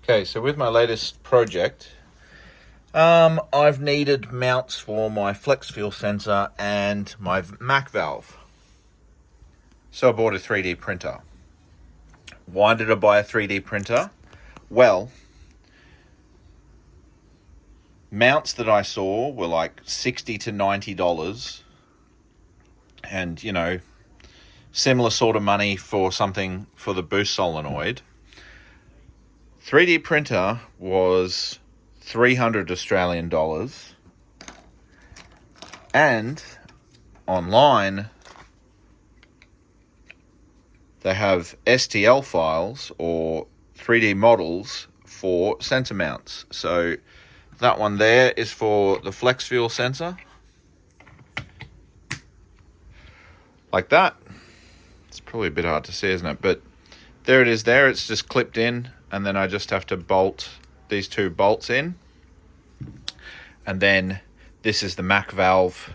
Okay, so with my latest project, I've needed mounts for my flex fuel sensor and my Mac valve. So I bought a 3D printer. Why did I buy a 3D printer? Well, mounts that I saw were like $60 to $90, and similar sort of money for something for the boost solenoid. 3D printer was 300 Australian dollars, and online they have STL files or 3D models for sensor mounts. So that one there is for the flex fuel sensor, like that. It's probably a bit hard to see, isn't it? But there it is there. It's just clipped in, and then I just have to bolt these two bolts in. And then this is the Mac valve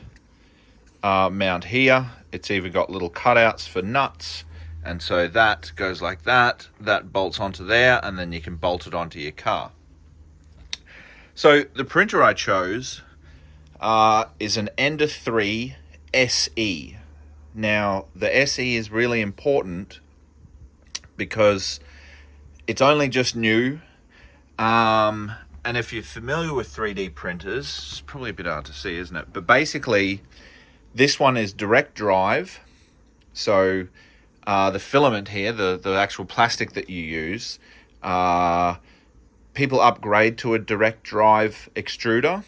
mount here. It's even got little cutouts for nuts, and so that goes like that. That bolts onto there, and then you can bolt it onto your car. So the printer I chose is an Ender 3 SE. Now, the SE is really important because it's only just new. And if you're familiar with 3D printers, it's probably a bit hard to see, isn't it? But basically, this one is direct drive. So the filament here, the actual plastic that you use, people upgrade to a direct drive extruder.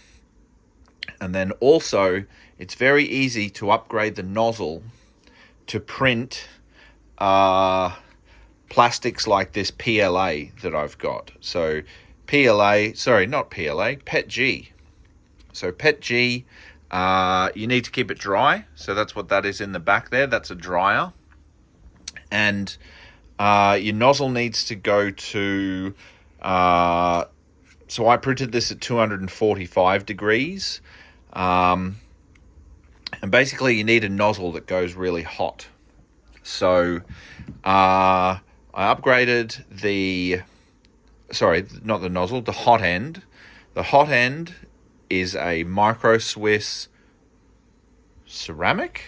And then also, it's very easy to upgrade the nozzle to print plastics like this PLA that I've got. So PETG. So PETG, you need to keep it dry. So that's what that is in the back there. That's a dryer. And your nozzle needs to go to, so I printed this at 245 degrees. And basically you need a nozzle that goes really hot. So I upgraded the hot end. The hot end is a Micro Swiss ceramic.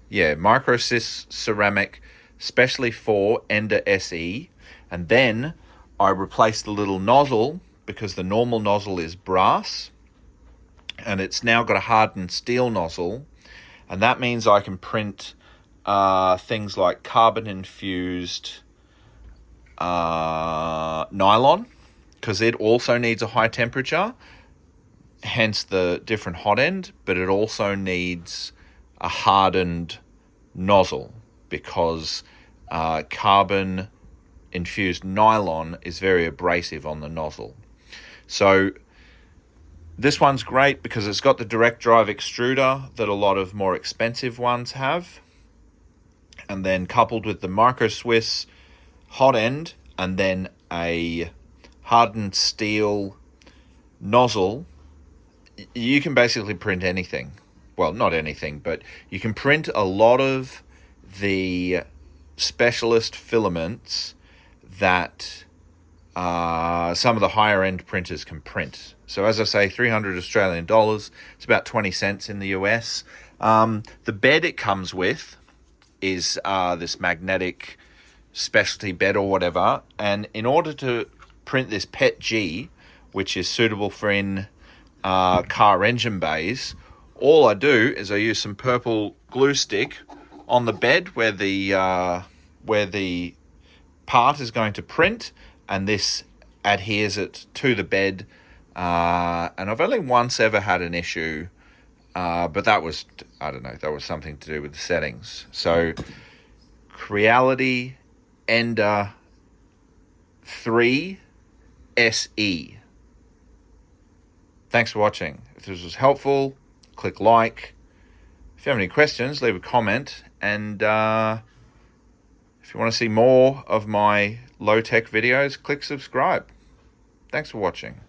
Yeah, Micro Swiss ceramic, specially for Ender SE. And then I replaced the little nozzle because the normal nozzle is brass, and it's now got a hardened steel nozzle. And that means I can print things like carbon-infused nylon, because it also needs a high temperature, hence the different hot end, but it also needs a hardened nozzle because carbon-infused nylon is very abrasive on the nozzle. So this one's great because it's got the direct drive extruder that a lot of more expensive ones have, and then coupled with the Micro Swiss hot end and then a hardened steel nozzle, you can basically print anything. Well, not anything, but you can print a lot of the specialist filaments that some of the higher end printers can print. So as I say, 300 Australian dollars, it's about 20 cents in the US. The bed it comes with is this magnetic specialty bed or whatever. And in order to print this PETG, which is suitable for in car engine bays, all I do is I use some purple glue stick on the bed where the part is going to print, and this adheres it to the bed. And I've only once ever had an issue, but that was, I don't know, that was something to do with the settings. So Creality Ender 3 SE. Thanks for watching. If this was helpful, click like. If you have any questions, leave a comment. And if you want to see more of my low-tech videos, click subscribe. Thanks for watching.